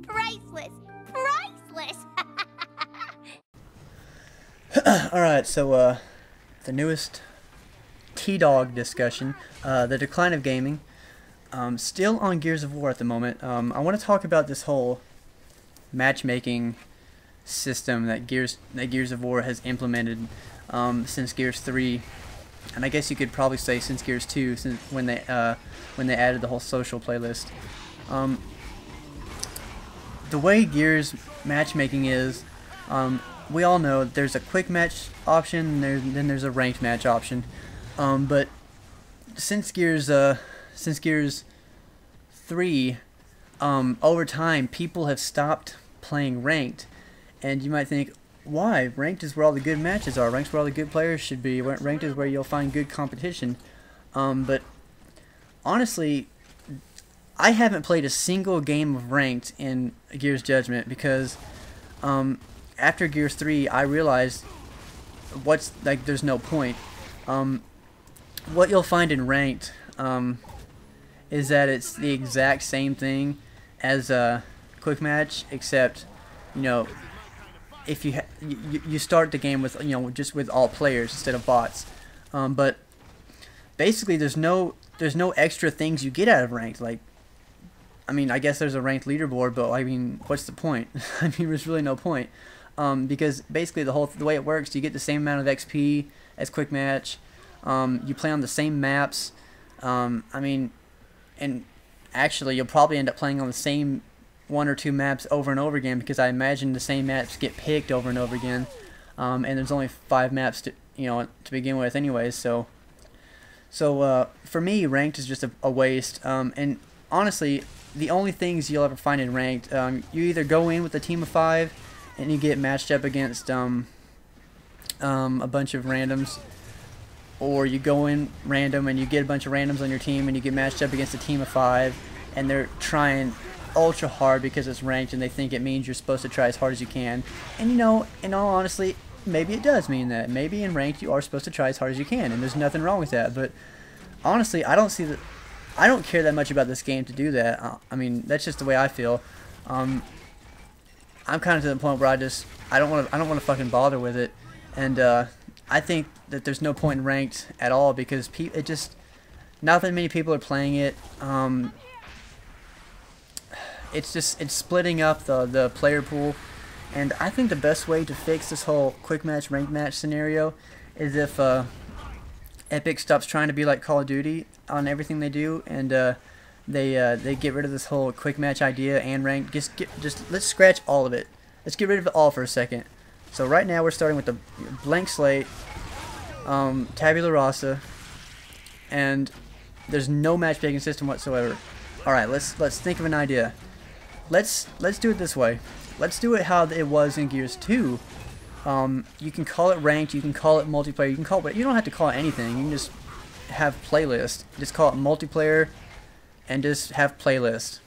Priceless. Priceless. Alright, so the newest TDOG discussion, the decline of gaming. Still on Gears of War at the moment. I want to talk about this whole matchmaking system that Gears of War has implemented since Gears 3, and I guess you could probably say since Gears 2, since when they added the whole social playlist. The way Gears matchmaking is, we all know there's a quick match option, and then there's a ranked match option. But since Gears 3, over time people have stopped playing ranked, and you might think, why? Ranked is where all the good matches are. Ranked is where all the good players should be. Ranked is where you'll find good competition. But honestly, I haven't played a single game of ranked in Gears Judgment because after Gears 3 I realized there's no point. What you'll find in ranked is that it's the exact same thing as a quick match, except if you start the game with just with all players instead of bots. But basically there's no extra things you get out of ranked. Like, I mean, I guess there's a ranked leaderboard, but I mean, what's the point? I mean, there's really no point, because basically the way it works, you get the same amount of XP as quick match. You play on the same maps. I mean, and actually you'll probably end up playing on the same 1 or 2 maps over and over again, because I imagine the same maps get picked over and over again, and there's only 5 maps to begin with anyways. So for me, ranked is just a waste. And honestly, the only things you'll ever find in ranked, you either go in with a team of 5 and you get matched up against a bunch of randoms, or you go in random and you get a bunch of randoms on your team and you get matched up against a team of 5, and they're trying ultra hard because it's ranked and they think it means you're supposed to try as hard as you can. And in all honesty, maybe it does mean that. Maybe in ranked you are supposed to try as hard as you can, and there's nothing wrong with that. But honestly, I don't care that much about this game to do that. I mean, that's just the way I feel. I'm kind of to the point where I don't want to fucking bother with it, and I think that there's no point in ranked at all, because not that many people are playing it. It's splitting up the player pool, and I think the best way to fix this whole quick match ranked match scenario is if Epic stops trying to be like Call of Duty on everything they do, and they get rid of this whole quick match idea and ranked. Just let's scratch all of it. Let's get rid of it all for a second. So right now we're starting with the blank slate, tabula rasa, and there's no matchmaking system whatsoever. All right, let's think of an idea. Let's do it this way. Let's do it how it was in Gears 2. You can call it ranked, you can call it multiplayer, you don't have to call it anything. You can just have playlist. Just call it multiplayer and just have playlist.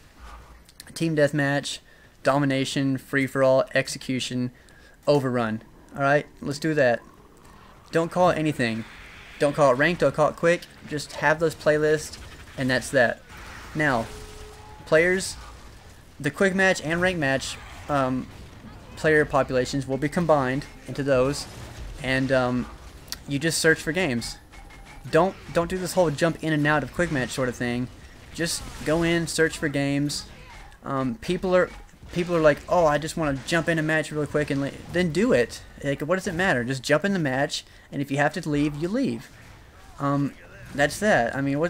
Team deathmatch, domination, free for all, execution, overrun. Alright, let's do that. Don't call it anything. Don't call it ranked, don't call it quick. Just have those playlists, and that's that. Now, players, the quick match and ranked match player populations will be combined into those, and you just search for games. Don't do this whole jump in and out of quick match sort of thing. Just go in, search for games. People are like, oh, I just want to jump in a match really quick, and then do it. Like, what does it matter? Just jump in the match, and if you have to leave, you leave. That's that. I mean,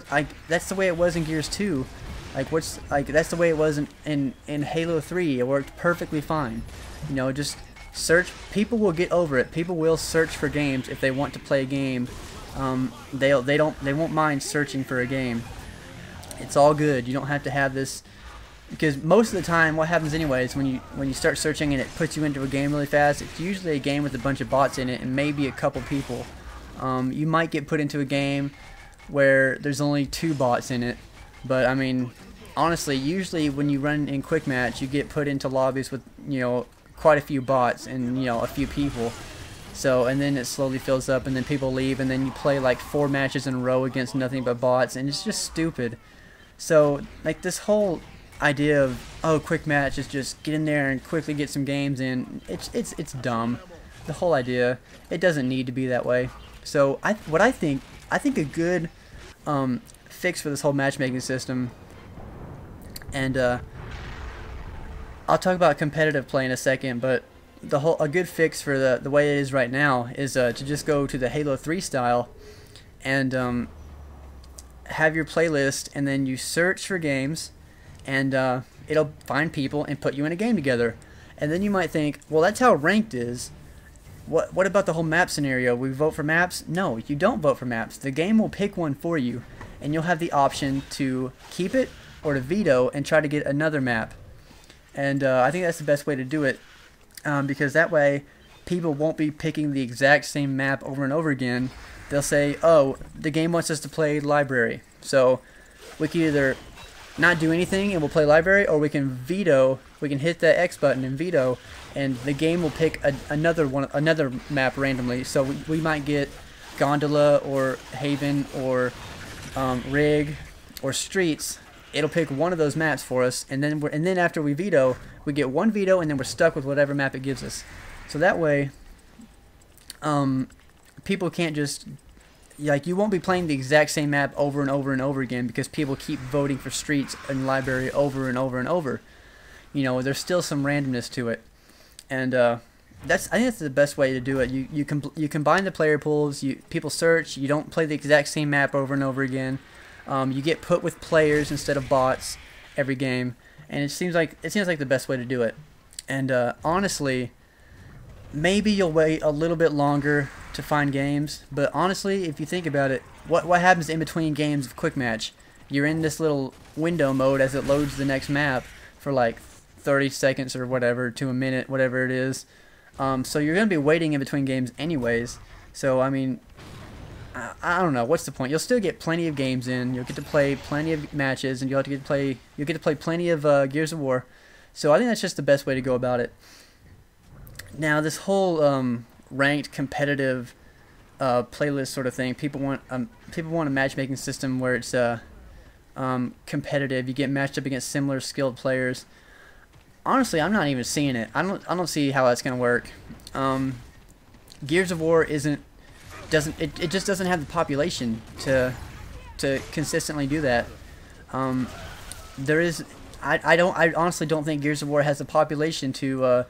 that's the way it was in Gears 2. That's the way it was in Halo 3. It worked perfectly fine. Just search. People will get over it. People will search for games if they want to play a game. They won't mind searching for a game. It's all good. You don't have to have this, because most of the time what happens anyways when you start searching and it puts you into a game really fast, it's usually a game with a bunch of bots in it and maybe a couple people. You might get put into a game where there's only 2 bots in it, but I mean, honestly, usually when you run in quick match, you get put into lobbies with quite a few bots and a few people. So, and then it slowly fills up, and then people leave, and then you play like 4 matches in a row against nothing but bots, and it's just stupid. So, like, this whole idea of, oh, quick match is just get in there and quickly get some games in. It's dumb. The whole idea, it doesn't need to be that way. So I think a good fix for this whole matchmaking system, and I'll talk about competitive play in a second, but a good fix for the way it is right now is to just go to the Halo 3 style and have your playlist, and then you search for games, and it'll find people and put you in a game together. And then you might think, well, that's how ranked is. What about the whole map scenario? We vote for maps? No, you don't vote for maps. The game will pick one for you, and you'll have the option to keep it or to veto and try to get another map. And I think that's the best way to do it, because that way people won't be picking the exact same map over and over again. They'll say, oh, the game wants us to play library, so we can either not do anything and we'll play library, or we can veto. We can hit the X button and veto, and the game will pick another map randomly. So we might get Gondola or Haven or Rig or Streets. It'll pick one of those maps for us, and then after we veto, we get one veto, and then we're stuck with whatever map it gives us. So that way, people can't just, like, you won't be playing the exact same map over and over and over again because people keep voting for Streets and library over and over and over. You know, there's still some randomness to it, and I think that's the best way to do it. You combine the player pools. People search. You don't play the exact same map over and over again. You get put with players instead of bots every game, and it seems like the best way to do it. And honestly, maybe you'll wait a little bit longer to find games, but honestly, if you think about it, what happens in between games of quick match? You're in this little window mode as it loads the next map for like 30 seconds or whatever to a minute, whatever it is. So you're going to be waiting in between games anyways. So I mean, I don't know, what's the point? You'll still get plenty of games in. You'll get to play plenty of matches, and you'll get to play plenty of Gears of War. So I think that's just the best way to go about it. Now, this whole ranked competitive playlist sort of thing, people want a matchmaking system where it's competitive. You get matched up against similar skilled players. Honestly, I'm not even seeing it. I don't see how that's gonna work. Gears of War it just doesn't have the population to consistently do that. I honestly don't think Gears of War has the population to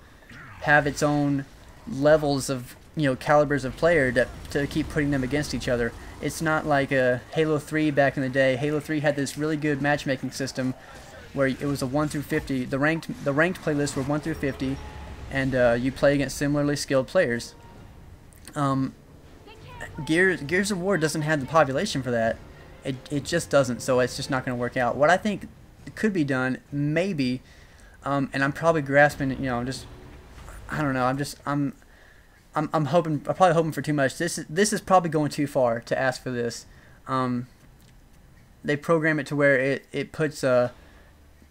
have its own levels of, you know, calibers of player to keep putting them against each other. It's not like Halo 3 back in the day. Halo 3 had this really good matchmaking system where it was a 1 through 50. The ranked playlists were 1 through 50, and you play against similarly skilled players. Gears of War doesn't have the population for that. It just doesn't, so it's just not going to work out. What I think could be done, maybe, and I'm probably grasping, you know, just, I don't know, I'm probably hoping for too much. This is probably going too far to ask for this. They program it to where it puts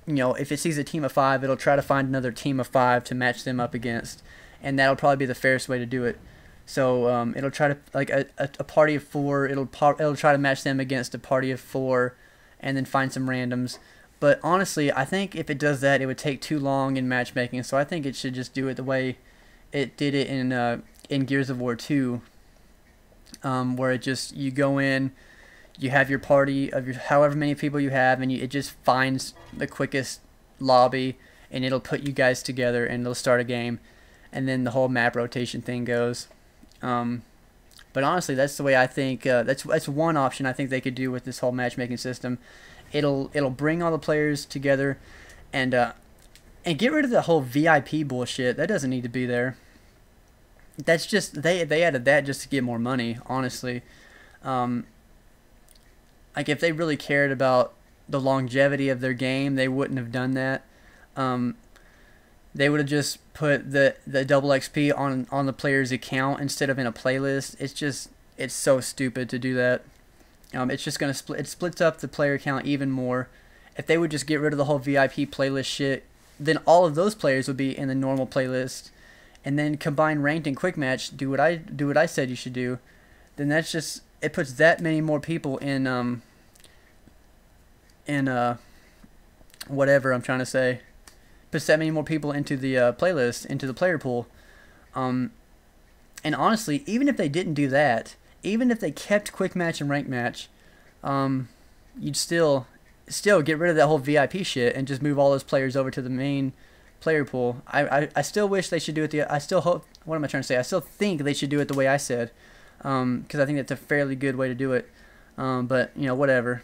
you know, if it sees a team of 5, it'll try to find another team of 5 to match them up against, and that'll probably be the fairest way to do it. So it'll try to, like, a party of 4, it'll try to match them against a party of 4, and then find some randoms. But honestly, I think if it does that, it would take too long in matchmaking. So I think it should just do it the way it did it in Gears of War 2, where it just, you go in, you have your party of however many people you have, and it just finds the quickest lobby, and it'll put you guys together, and it'll start a game, and then the whole map rotation thing goes. But honestly, that's the way I think. That's one option I think they could do with this whole matchmaking system. It'll bring all the players together, and get rid of the whole VIP bullshit. That doesn't need to be there. That's just they added that just to get more money, honestly. Like, if they really cared about the longevity of their game, they wouldn't have done that. They would have just put the double XP on the player's account instead of in a playlist. It's so stupid to do that. It's just gonna it splits up the player count even more. If they would just get rid of the whole VIP playlist shit, then all of those players would be in the normal playlist, and then combine ranked and quick match. Do what I said you should do. Then that's just, it puts that many more people in whatever I'm trying to say. Put that many more people into the playlist, into the player pool. And honestly, even if they didn't do that, even if they kept quick match and rank match, you'd still get rid of that whole VIP shit and just move all those players over to the main player pool. I still wish they should do it I still hope, what am I trying to say? I still think they should do it the way I said, because I think that's a fairly good way to do it. But, you know, whatever.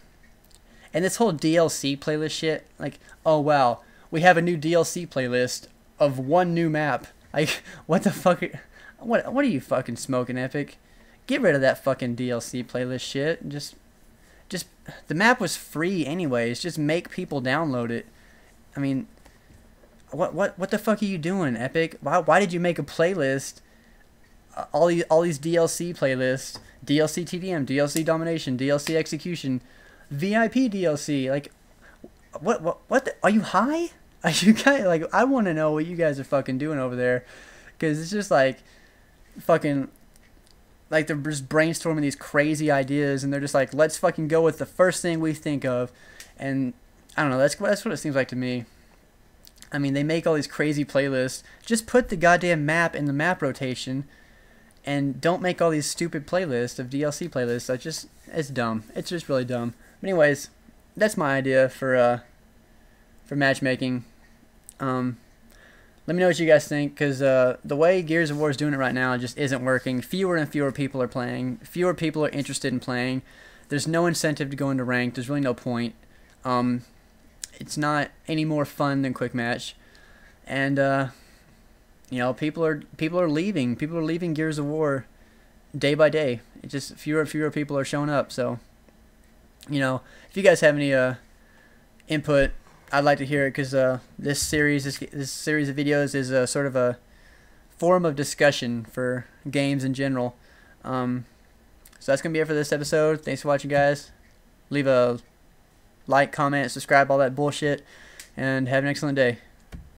And this whole DLC playlist shit, like, oh wow, we have a new DLC playlist of one new map. Like, what the fuck? What are you fucking smoking, Epic? Get rid of that fucking DLC playlist shit. Just the map was free anyways. Just make people download it. I mean, what the fuck are you doing, Epic? Why did you make a playlist? All these DLC playlists, DLC TDM, DLC Domination, DLC Execution, VIP DLC. Like, what are you high? Are you guys, like, I want to know what you guys are fucking doing over there, because it's just like fucking, like, they're just brainstorming these crazy ideas, and they're just like, let's fucking go with the first thing we think of. And I don't know, that's what it seems like to me. I mean, they make all these crazy playlists. Just put the goddamn map in the map rotation, and don't make all these stupid playlists of DLC playlists. It's dumb. It's just really dumb. But anyways, that's my idea for matchmaking. Let me know what you guys think, because the way Gears of War is doing it right now just isn't working. Fewer and fewer people are playing. Fewer people are interested in playing. There's no incentive to go into ranked. There's really no point. It's not any more fun than quick match, and you know, people are leaving. People are leaving Gears of War day by day. It just fewer and fewer people are showing up. So, you know, if you guys have any input, I'd like to hear it, because this series of videos is sort of a forum of discussion for games in general. So that's gonna be it for this episode. Thanks for watching, guys. Leave a like, comment, subscribe, all that bullshit, and have an excellent day.